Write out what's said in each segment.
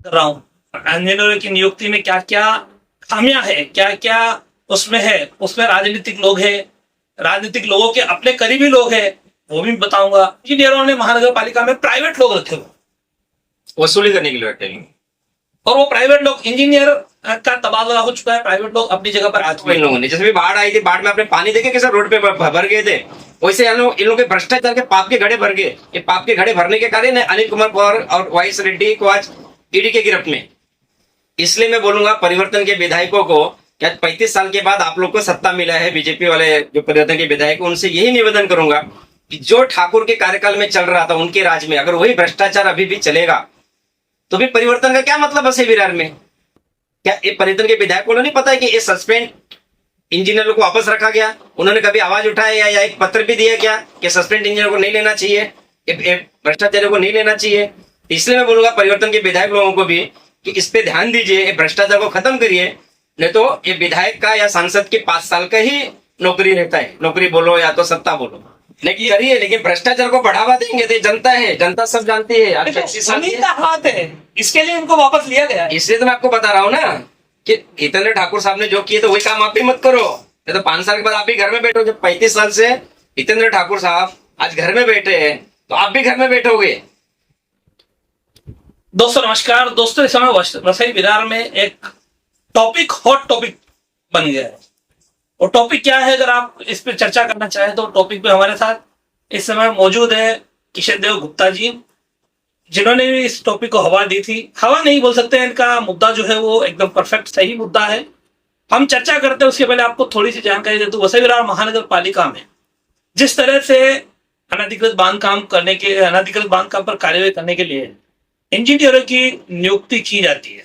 कर रहा हूँ। इंजीनियरों की नियुक्ति में क्या क्या खामियां है, क्या क्या उसमें है, उसमें राजनीतिक लोग हैं, राजनीतिक लोगों के अपने करीबी लोग हैं, वो भी बताऊंगा। इंजीनियरों ने महानगर पालिका में प्राइवेट लोग रखे हुए वसूली करने के लिए रखे हैं। और वो प्राइवेट लोग, इंजीनियर का तबादला हो चुका है, प्राइवेट लोग अपनी जगह पर आ चुके इन लोगों ने, जैसे भी बाढ़ आई थी, बाढ़ में अपने पानी देखे कैसे रोड पे भर गए थे, वैसे इन लोगों के भ्रष्टाचार के पाप के घड़े भर गए। ये पाप के घड़े भरने के कारण अनिल कुमार पवार और वाईएस रेड्डी को आज ईडी के गिरफ्त में। इसलिए मैं बोलूंगा परिवर्तन के विधायकों को, क्या 35 साल के बाद आप लोग को सत्ता मिला है, बीजेपी वाले जो परिवर्तन के विधायक, उनसे यही निवेदन करूंगा कि जो ठाकुर के कार्यकाल में चल रहा था उनके राज में अगर वही भ्रष्टाचार अभी भी चलेगा तो भी परिवर्तन का क्या मतलब है विरार में? क्या ये परिवर्तन के विधायकों को नहीं पता है कि ये सस्पेंड इंजीनियर को वापस रखा गया? उन्होंने कभी आवाज उठाया या एक पत्र भी दिया क्या कि सस्पेंड इंजीनियर को नहीं लेना चाहिए, भ्रष्टाचारियों को नहीं लेना चाहिए? इसलिए मैं बोलूंगा परिवर्तन के विधायक लोगों को भी कि इस पे ध्यान दीजिए, भ्रष्टाचार को खत्म करिए, नहीं तो ये विधायक का या सांसद के 5 साल का ही नौकरी रहता है, नौकरी बोलो या तो सत्ता बोलो, लेकिन करिए, लेकिन भ्ष्टाचार को बढ़ावा देंगे तो जनता है, जनता सब जानती है यार, हाथ है, इसके लिए इनको वापस लिया गया। इसलिए तो मैं आपको बता रहा हूँ ना कि जितेंद्र ठाकुर साहब ने जो किए तो वही काम आप भी मत करो, नहीं तो 5 साल के बाद आप भी घर में बैठो। जब 35 साल से जितेंद्र ठाकुर साहब आज घर में बैठे हैं तो आप भी घर में बैठोगे। दोस्तों नमस्कार। दोस्तों इस समय वसई विरार में एक टॉपिक, हॉट टॉपिक बन गया है। और टॉपिक क्या है, अगर आप इस पे चर्चा करना चाहें तो टॉपिक पे हमारे साथ इस समय मौजूद है किशन देव गुप्ता जी, जिन्होंने भी इस टॉपिक को हवा दी थी। हवा नहीं बोल सकते, इनका मुद्दा जो है वो एकदम परफेक्ट सही मुद्दा है। हम चर्चा करते हैं उसके पहले आपको थोड़ी सी जानकारी दे दूं। वसई विरार महानगर पालिका में जिस तरह से अनधिकृत बांधकाम पर कार्यवाही करने के लिए इंजीनियरों की नियुक्ति की जाती है,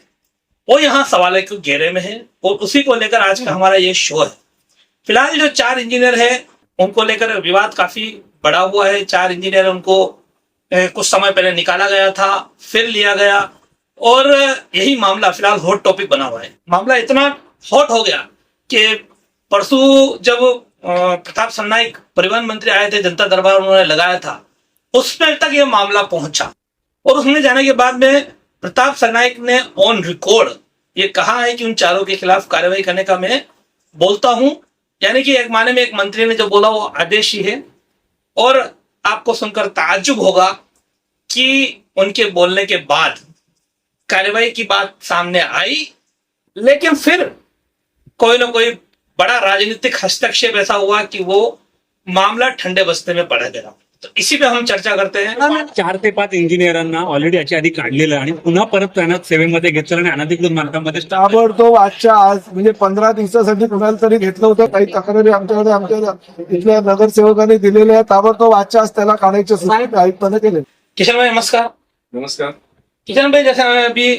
वो यहाँ सवाल के घेरे में है और उसी को लेकर आज का हमारा ये शो है। फिलहाल जो 4 इंजीनियर है उनको लेकर विवाद काफी बड़ा हुआ है। 4 इंजीनियर, उनको कुछ समय पहले निकाला गया था, फिर लिया गया और यही मामला फिलहाल हॉट टॉपिक बना हुआ है। मामला इतना हॉट हो गया कि परसों जब प्रताप सरनाइक परिवहन मंत्री आए थे, जनता दरबार उन्होंने लगाया था, उसमें तक ये मामला पहुंचा और उसमें जाने के बाद में प्रताप सरनाइक ने ऑन रिकॉर्ड ये कहा है कि उन 4 के खिलाफ कार्रवाई करने का मैं बोलता हूं। यानी कि एक माने में एक मंत्री ने जो बोला वो आदेश ही है। और आपको सुनकर ताज्जुब होगा कि उनके बोलने के बाद कार्रवाई की बात सामने आई, लेकिन फिर कोई ना कोई बड़ा राजनीतिक हस्तक्षेप ऐसा हुआ कि वो मामला ठंडे बस्ते में पड़ गया। तो इसी पे हम चर्चा करते हैं। 4 ते 5 इंजिनियरांना ऑलरेडी याच्या आधी काढलेलं आणि पुन्हा परत त्यांना सेवेमध्ये घेतलं आणि अनधिकृत मालकांमध्ये ताबडतोब आजच्या आज म्हणजे 15 दिवसासाठी कुणाला तरी घेतलं होतं. काही तक्रारी आमच्या इथल्या नगरसेवकांनी दिलेल्या, ताबडतोब आजच्या आज त्याला काढायचे सूचना आयुक्तांनी केले. किशन भाई नमस्कार। नमस्कार किशन भाई, जैसे मैं अभी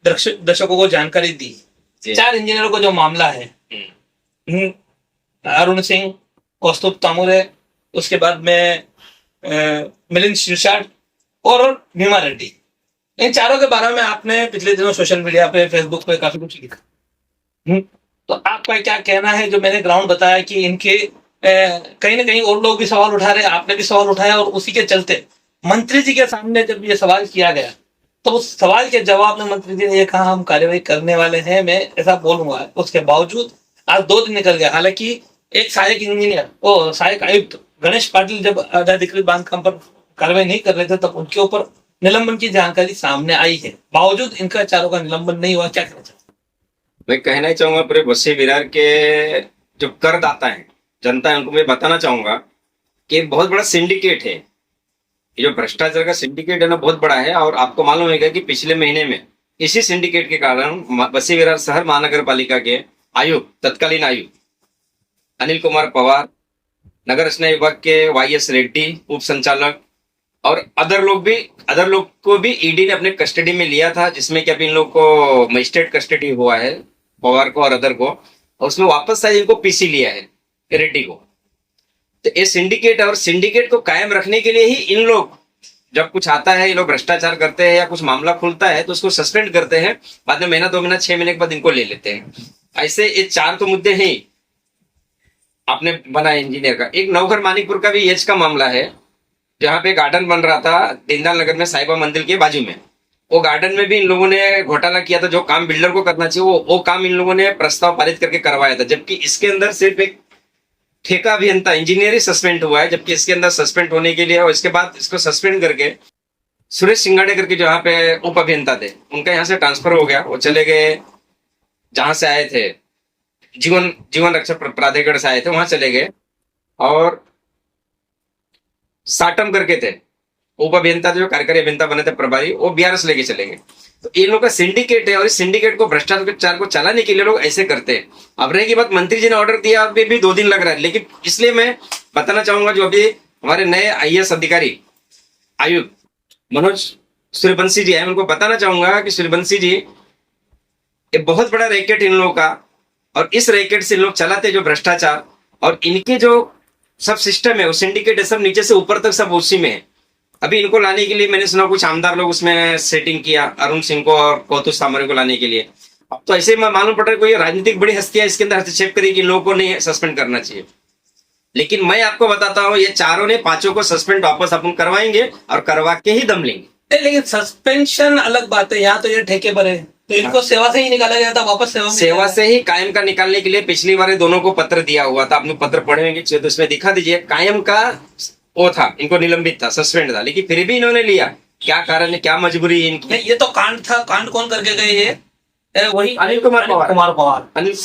दर्शकों को जानकारी दी, 4 इंजीनियरों को जो मामला है, अरुण सिंह, कौस्तुभ तामुरे, उसके बाद में मिलिंद शिरसाट और भीमा रेड्डी, इन 4 के बारे में आपने पिछले दिनों सोशल मीडिया पे, फेसबुक पे काफी कुछ लिखा। तो आपका क्या कहना है? जो मैंने ग्राउंड बताया कि इनके कहीं ना कहीं और लोग भी सवाल उठा रहे, आपने भी सवाल उठाया और उसी के चलते मंत्री जी के सामने जब ये सवाल किया गया तो उस सवाल के जवाब में मंत्री जी ने ये कहा हम कार्रवाई करने वाले हैं, मैं ऐसा बोलूंगा। उसके बावजूद आज 2 दिन निकल गया। हालांकि एक सहायक इंजीनियर, वो सहायक आयुक्त गणेश पाटिल जब अनधिकृत बांधकाम पर कार्रवाई नहीं कर रहे थे तब उनके ऊपर निलंबन की जानकारी सामने आई है, बावजूद इनका 4 का निलंबन नहीं हुआ। क्या कहना चाहते? मैं कहना चाहूंगा पूरे वसई विरार के जो करदाता है, जनता है, उनको मैं बताना चाहूंगा कि बहुत बड़ा सिंडिकेट है। ये जो भ्रष्टाचार का सिंडिकेट है ना, बहुत बड़ा है। और आपको मालूम है कि पिछले महीने में इसी सिंडिकेट के कारण वसई विरार शहर महानगर पालिका के आयुक्त, तत्कालीन आयुक्त अनिल कुमार पवार, नगर रचना विभाग के वाईएस रेड्डी उप संचालक और अदर लोग को भी ईडी ने अपने कस्टडी में लिया था, जिसमें कि अभी इन लोग को मजिस्ट्रेट कस्टडी हुआ है, पवार को और अदर को, और उसमें वापस शायद इनको पीसी लिया है रेड्डी को। तो ये सिंडिकेट और सिंडिकेट को कायम रखने के लिए ही इन लोग, जब कुछ आता है, ये लोग भ्रष्टाचार करते हैं या कुछ मामला खुलता है तो उसको सस्पेंड करते हैं, बाद में महीना 2 महीना 6 महीने के बाद इनको ले लेते हैं। ऐसे ये 4 तो मुद्दे हैं आपने बना इंजीनियर का। एक नवघर मानिकपुर का भी एच का मामला है, जहां पे गार्डन बन रहा था दीनदयाल नगर में साईबा मंदिर के बाजू में। वो गार्डन में भी इन लोगों ने घोटाला किया था, जो काम बिल्डर को करना चाहिए वो काम इन लोगों ने प्रस्ताव पारित करके करवाया था, जबकि इसके अंदर सिर्फ एक ठेका अभियंता इंजीनियर ही सस्पेंड हुआ है, जबकि इसके अंदर सस्पेंड होने के लिए और इसके बाद इसको सस्पेंड करके सुरेश सिंगाड़े करके जो यहाँ पे उप अभियंता थे उनका यहाँ से ट्रांसफर हो गया, वो चले गए जहां से आए थे, जीवन रक्षा प्राधिकरण से आए थे, वहां चले गए। और साटम करके थे उप अभियंता, जो कार्यकारी अभियंता बने थे प्रभारी, वो बीआरएस लेके चले गए। तो इन लोग का सिंडिकेट है और इस सिंडिकेट को भ्रष्टाचार को चलाने के लिए लोग ऐसे करते हैं। अब रहेगी बात, मंत्री जी ने ऑर्डर दिया, अभी भी 2 दिन लग रहा है, लेकिन इसलिए मैं बताना चाहूंगा जो अभी हमारे नए आईएएस अधिकारी आयुक्त मनोज सूर्यवंशी जी है, उनको बताना चाहूंगा कि सूर्यवंशी जी, ये बहुत बड़ा रैकेट इन लोगों का, और इस रैकेट से इन लोग चलाते जो भ्रष्टाचार और इनके जो सब सिस्टम है, वो सिंडिकेट है, सब नीचे से ऊपर तक सब उसी में है। अभी इनको लाने के लिए मैंने सुना कुछ आमदार लोग उसमें सेटिंग किया, अरुण सिंह को और कौतुक सामरे को लाने के लिए। अब तो ऐसे में मालूम पड़ रहा है कोई राजनीतिक बड़ी हस्तियां इसके अंदर हस्तक्षेप करेगी, इन लोगों को नहीं सस्पेंड करना चाहिए। लेकिन मैं आपको बताता हूँ, ये चारों ने 5 को सस्पेंड वापस अपन करवाएंगे और करवा के ही दम लेंगे। नहीं, लेकिन सस्पेंशन अलग बात है, यहाँ तो ये ठेके पर है, तो इनको सेवा से ही निकाला गया था, वापस सेवा से ही कायम का निकालने के लिए पिछली बार दोनों को पत्र दिया हुआ था, आपने पत्र पढ़ेंगे तो इसमें दिखा दीजिए, कायम का वो था, इनको निलंबित था, सस्पेंड था, लेकिन फिर भी इन्होंने लिया। क्या कारण है, क्या मजबूरी है इनकी? नहीं, ये तो कांड था। कांड कौन करके गए? ये वही अनिल कुमार पवार। अनिल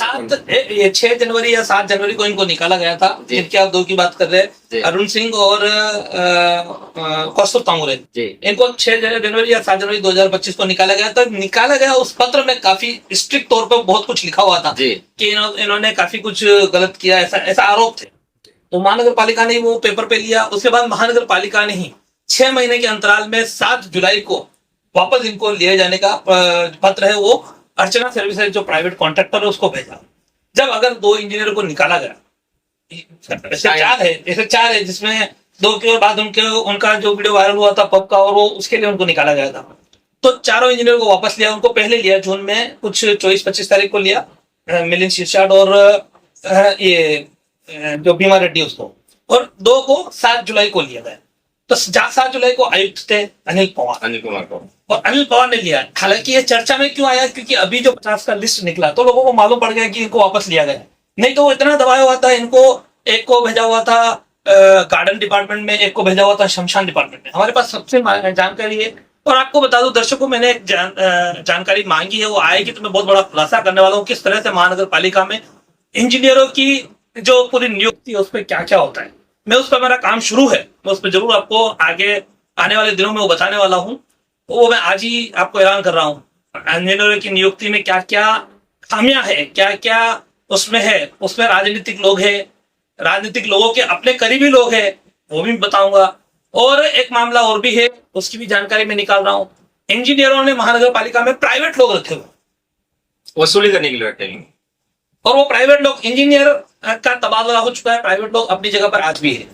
6 जनवरी या 7 जनवरी को इनको निकाला गया था, जिनके आप 2 की बात कर रहे हैं, अरुण सिंह और कौस्तुभ तांगुरे। इनको 6 जनवरी या 7 जनवरी 2025 को निकाला गया था। निकाला गया, उस पत्र में काफी स्ट्रिक्ट तौर पर बहुत कुछ लिखा हुआ था कि इन्होंने काफी कुछ गलत किया, ऐसा आरोप थे। तो महानगर पालिका ने वो पेपर पे लिया। उसके बाद महानगर पालिका ने ही 6 महीने के अंतराल में 7 जुलाई को वापस इनको लिए जाने का पत्र है, वो अर्चना सर्विसेज जो प्राइवेट कॉन्ट्रैक्टर है उसको भेजा। जब अगर 2 इंजीनियर को निकाला गया, ऐसे 4 है जिसमें 2 के बाद उनका जो वीडियो वायरल हुआ था पब का, और वो उसके लिए उनको निकाला गया था। तो 4 इंजीनियर को वापस लिया। उनको पहले लिया जून में, कुछ 24-25 तारीख को लिया मिलिंद शिरसाट और ये जो भीमा रेड्डी उसको, और 2 को 7 जुलाई को लिया गया। तो 7 जुलाई को आयुक्त थे अनिल कुमार को, और अनिल पवार ने लिया। हालांकि ये चर्चा में क्यों आया, क्योंकि अभी जो 50 का लिस्ट निकला तो लोगों को मालूम पड़ गया कि इनको वापस लिया गया। नहीं तो वो इतना दबाया हुआ था, इनको एक को भेजा हुआ था गार्डन डिपार्टमेंट में, एक को भेजा हुआ था शमशान डिपार्टमेंट में। हमारे पास सबसे जानकारी है, और आपको बता दूं दर्शकों, मैंने एक जानकारी मांगी है, वो आएगी तो मैं बहुत बड़ा खुलासा करने वाला हूँ किस तरह से महानगर पालिका में इंजीनियरों की जो पूरी नियुक्ति है उस पर क्या क्या होता है। मैं उस पर, मेरा काम शुरू है, मैं उस पर जरूर आपको आगे आने वाले दिनों में वो बताने वाला हूँ। वो मैं आज ही आपको ऐलान कर रहा हूँ। इंजीनियरों की नियुक्ति में क्या क्या खामियां है, क्या क्या उसमें है। उसमें राजनीतिक लोग हैं, राजनीतिक लोगों के अपने करीबी लोग हैं, वो भी बताऊंगा। और एक मामला और भी है, उसकी भी जानकारी मैं निकाल रहा हूँ। इंजीनियरों ने महानगर पालिका में प्राइवेट लोग रखे हुए, वसूली करने के लिए रखे हैं, और वो प्राइवेट लोग, इंजीनियर का तबादला हो चुका है, प्राइवेट लोग अपनी जगह पर आज भी है।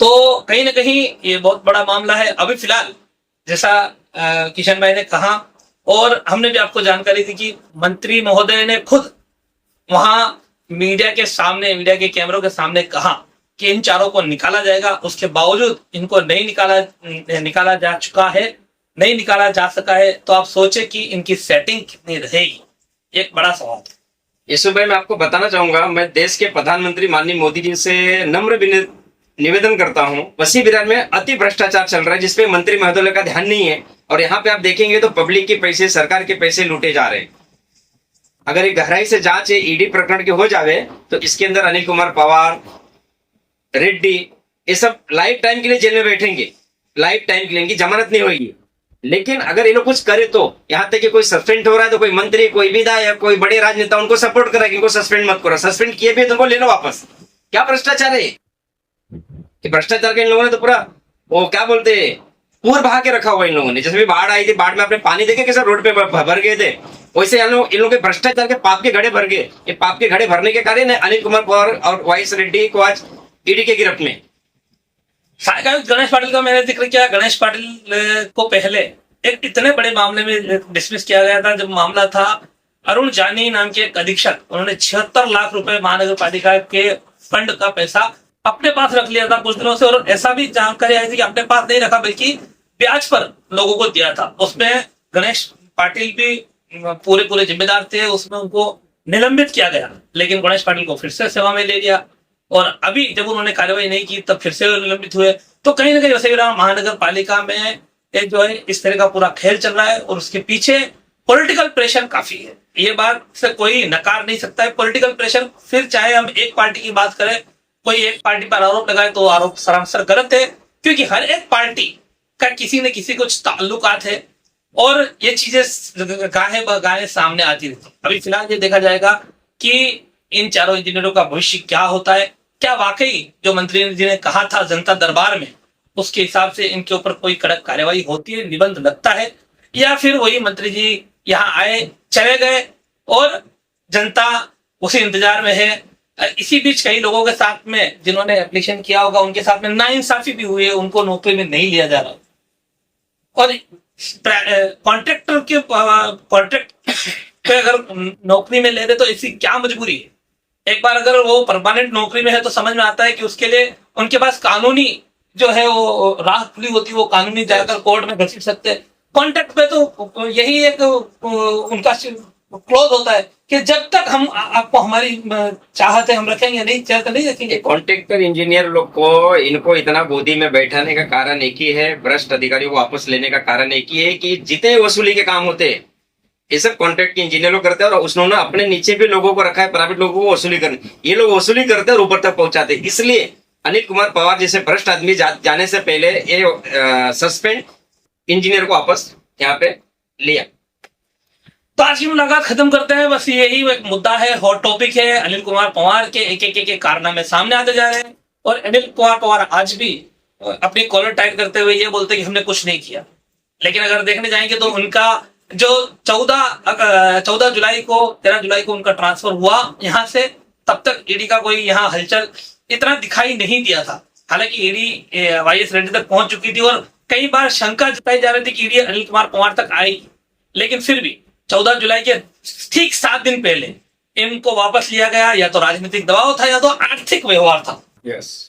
तो कहीं ना कहीं ये बहुत बड़ा मामला है। अभी फिलहाल जैसा किशन भाई ने कहा, और हमने भी आपको जानकारी दी कि मंत्री महोदय ने खुद वहां मीडिया के सामने, मीडिया के कैमरों के सामने कहा कि इन 4 को निकाला जाएगा। उसके बावजूद इनको नहीं निकाला जा चुका है, नहीं निकाला जा सका है। तो आप सोचे कि इनकी सेटिंग कितनी रहेगी, एक बड़ा सवाल है। यशु भाई, मैं आपको बताना चाहूंगा, मैं देश के प्रधानमंत्री माननीय मोदी जी से नम्र निवेदन करता हूं। वसी विरार में अति भ्रष्टाचार चल रहा है, जिसपे मंत्री महोदय का ध्यान नहीं है, और यहाँ पे आप देखेंगे तो पब्लिक के पैसे, सरकार के पैसे लूटे जा रहे हैं। अगर एक गहराई से जांच ईडी प्रकरण की हो जावे तो इसके अंदर अनिल कुमार पवार, रेड्डी, ये सब लाइफ टाइम के लिए जेल में बैठेंगे, लाइफ टाइम के लिए, इनकी जमानत नहीं होगी। लेकिन अगर ये लोग कुछ करे तो, यहाँ तक कि कोई सस्पेंड हो रहा है तो कोई मंत्री, कोई विधायक, कोई बड़े राजनेता उनको सपोर्ट करे कि इनको सस्पेंड मत करो। सस्पेंड किए भी तुमको ले लो वापस। क्या भ्रष्टाचार है कि भ्रष्टाचार के इन लोगों ने तो पूरा वो क्या बोलते हैं, पूर बहा के रखा हुआ इन लोगों ने। जैसे भी बाढ़ आई थी, बाढ़ में अपने पानी देखे कैसे रोड पे भर गए थे, वैसे इन लोगों के भ्रष्टाचार के पाप के घड़े भर गए। ये पाप के घड़े भरने के कारण अनिल कुमार पवार और वाई रेड्डी को आज ईडी के गिरफ्त में। गणेश पाटिल का मैंने जिक्र किया। गणेश पाटिल को पहले एक इतने बड़े मामले में डिसमिस किया गया था, जब मामला था अरुण जानी नाम के एक अधीक्षक, उन्होंने 76 लाख रुपए महानगर पालिका के फंड का पैसा अपने पास रख लिया था कुछ दिनों से। और ऐसा भी जानकारी आई थी कि अपने पास नहीं रखा, बल्कि ब्याज पर लोगों को दिया था। उसमें गणेश पाटिल भी पूरे जिम्मेदार थे, उसमें उनको निलंबित किया गया, लेकिन गणेश पाटिल को फिर से सेवा में ले लिया और अभी जब उन्होंने कार्रवाई नहीं की तब फिर से निलंबित हुए। तो कहीं ना कहीं वसई विरार महानगर पालिका में एक जो है इस तरह का पूरा खेल चल रहा है और उसके पीछे पॉलिटिकल प्रेशर काफी है, ये बात से कोई नकार नहीं सकता है। पॉलिटिकल प्रेशर, फिर चाहे हम एक पार्टी की बात करें, कोई एक पार्टी पर आरोप लगाए तो आरोप सरासर गलत है, क्योंकि हर एक पार्टी का किसी न किसी कुछ ताल्लुकात है और ये चीजें गाहे सामने आती रहती। अभी फिलहाल ये देखा जाएगा कि इन चारों इंजीनियरों का भविष्य क्या होता है, क्या वाकई जो मंत्री जी ने कहा था जनता दरबार में उसके हिसाब से इनके ऊपर कोई कड़क कार्यवाही होती है, निबंध लगता है, या फिर वही मंत्री जी यहाँ आए चले गए और जनता उसी इंतजार में है। इसी बीच कई लोगों के साथ में जिन्होंने एप्लीकेशन किया होगा उनके साथ में नाइंसाफी भी हुई है, उनको नौकरी में नहीं लिया जा रहा और कॉन्ट्रैक्ट पे अगर नौकरी में ले दे तो इसकी क्या मजबूरी है। एक बार अगर वो परमानेंट नौकरी में है तो समझ में आता है कि उसके लिए उनके पास कानूनी जो है वो राह खुली होती है, वो कानूनी जाकर कोर्ट में घसीट सकते हैं। कॉन्ट्रैक्ट पे तो यही एक उनका क्लोज होता है कि जब तक हम आपको हमारी चाहत है हम रखेंगे, नहीं चाहते नहीं रखेंगे। कॉन्ट्रैक्टर इंजीनियर लोग को इनको इतना गोदी में बैठाने का कारण एक ही है, भ्रष्ट अधिकारियों को वापस लेने का कारण एक ही है कि जितने वसूली के काम होते हैं ये सब कॉन्ट्रैक्ट के इंजीनियर लोग करते हैं और उन्होंने अपने नीचे भी लोगों को रखा है, प्राइवेट लोगों को वसूली करने, ये लोग वसूली करते हैं और ऊपर तक पहुंचाते हैं। इसलिए अनिल कुमार पवार जैसे भ्रष्ट आदमी जाने से पहले ये सस्पेंड इंजीनियर को वापस यहाँ पे लिया। तो आज की मुलाकात खत्म करते हैं, बस यही एक मुद्दा है, हॉट टॉपिक है। अनिल कुमार पवार के एक कारनामे सामने आते जा रहे हैं और अनिल कुमार पवार आज भी अपनी कॉलर टाइट करते हुए ये बोलते हैं कि हमने कुछ नहीं किया, लेकिन अगर देखने जाएंगे तो उनका जो 14 जुलाई को 13 जुलाई को उनका ट्रांसफर हुआ यहाँ से, तब तक ईडी का कोई यहाँ हलचल इतना दिखाई नहीं दिया था। हालांकि ईडी वाईएस रेड्डी तक पहुंच चुकी थी और कई बार शंका जताई जा रही थी कि ईडी अनिल कुमार पवार तक आएगी, लेकिन फिर भी 14 जुलाई के ठीक 7 दिन पहले इनको वापस लिया गया। या तो राजनीतिक दबाव था या तो आर्थिक व्यवहार था,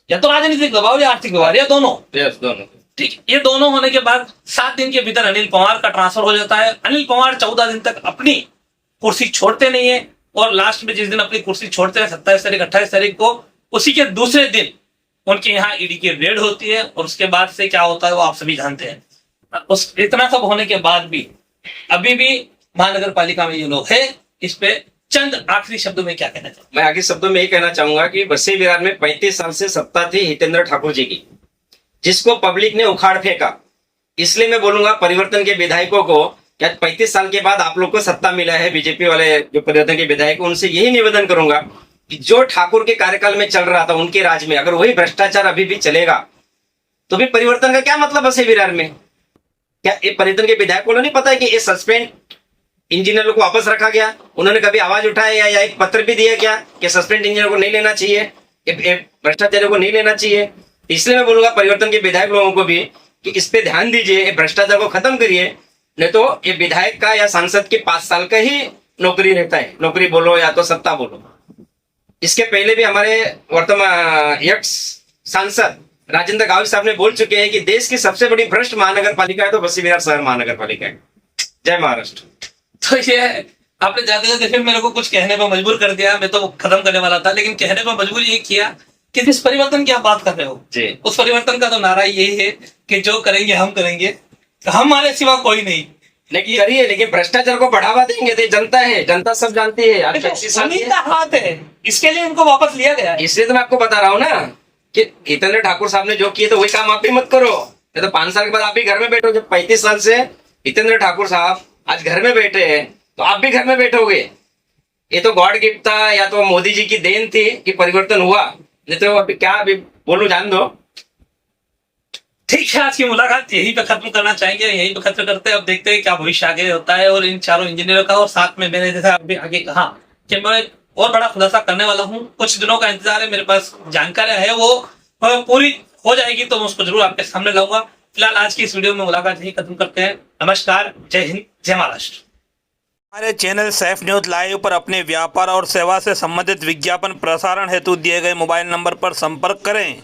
या तो राजनीतिक दबाव या आर्थिक व्यवहार, या दोनों। दोनों ठीक, ये दोनों होने के बाद 7 दिन के भीतर अनिल पवार का ट्रांसफर हो जाता है। अनिल पवार 14 दिन तक अपनी कुर्सी छोड़ते नहीं है और लास्ट में जिस दिन अपनी कुर्सी छोड़ते हैं 27 तारीख 28 तारीख को, उसी के दूसरे दिन उनके यहाँ ईडी की रेड होती है और उसके बाद से क्या होता है वो आप सभी जानते हैं। उस इतना सब होने के बाद भी अभी भी महानगर पालिका में ये लोग है, इस पे चंद आखिरी शब्दों में क्या कहना चाहिए? मैं आखिरी शब्दों में ये कहना चाहूंगा कि वसई विरार में 35 साल से सत्ता थी हितेंद्र ठाकुर जी की, जिसको पब्लिक ने उखाड़ फेंका। इसलिए मैं बोलूंगा परिवर्तन के विधायकों को, क्या 35 साल के बाद आप लोग को सत्ता मिला है, बीजेपी वाले जो परिवर्तन के विधायक, उनसे यही निवेदन करूंगा कि जो ठाकुर के कार्यकाल में चल रहा था उनके राज में अगर वही भ्रष्टाचार अभी भी चलेगा तो भी परिवर्तन का क्या मतलब वसई विरार में? क्या ये परिवर्तन के विधायकों को नहीं पता है कि ये सस्पेंड इंजीनियर को वापस रखा गया? उन्होंने कभी आवाज उठाया या एक पत्र भी दिया क्या कि सस्पेंड इंजीनियर को नहीं लेना चाहिए, भ्रष्टाचारियों को नहीं लेना चाहिए? इसलिए मैं बोलूंगा परिवर्तन के विधायक लोगों को भी कि इस पे ध्यान दीजिए, भ्रष्टाचार को खत्म करिए, नहीं तो ये विधायक का या सांसद के 5 साल का ही नौकरी रहता है, नौकरी बोलो या तो सत्ता बोलो। इसके पहले भी हमारे वर्तमान एक्स सांसद राजेंद्र गावित साहब ने बोल चुके हैं कि देश की सबसे बड़ी भ्रष्ट महानगर पालिका है तो वसई विरार शहर महानगर पालिका है। जय महाराष्ट्र। तो ये आपने जाते जाते फिर मेरे को कुछ कहने पर मजबूर कर दिया, मैं तो खत्म करने वाला था, लेकिन कहने पर मजबूर ये किया कि जिस परिवर्तन की आप बात कर रहे हो जी, उस परिवर्तन का तो नारा यही है कि जो करेंगे हम करेंगे, हमारे सिवा कोई नहीं। लेकिन करिए, लेकिन भ्रष्टाचार को बढ़ावा देंगे तो जनता है, जनता सब जानती है। आज 25 साल उन्हीं का हाथ है, इसके लिए इनको वापस लिया गया। इसलिए तो मैं आपको बता रहा हूँ ना कि हितेंद्र ठाकुर साहब ने जो किए तो वही काम आप भी मत करो, नहीं तो 5 साल के बाद आप भी घर में बैठो। जब 35 साल से हितेंद्र ठाकुर साहब आज घर में बैठे हैं तो आप भी घर में बैठोगे। ये तो गॉड गिफ्ट था या तो मोदी जी की देन थी कि परिवर्तन हुआ, नहीं तो अभी क्या अभी बोलूं, जान दो। ठीक है, आज की मुलाकात यहीं पे खत्म करना चाहेंगे, यहीं पे खत्म करते हैं। अब देखते हैं क्या भविष्य आगे होता है और इन चारों इंजीनियरों का। और साथ में मैंने जैसा अभी आगे कहा कि मैं और बड़ा खुलासा करने वाला हूँ, कुछ दिनों का इंतजार है, मेरे पास जानकारी है, वो पूरी हो जाएगी तो मैं उसको जरूर आपके सामने लाऊंगा। फिलहाल आज की इस वीडियो में मुलाकात यही खत्म करते हैं। नमस्कार, जय हिंद, जय महाराष्ट्र। हमारे चैनल सैफ न्यूज लाइव पर अपने व्यापार और सेवा से संबंधित विज्ञापन प्रसारण हेतु दिए गए मोबाइल नंबर पर संपर्क करें।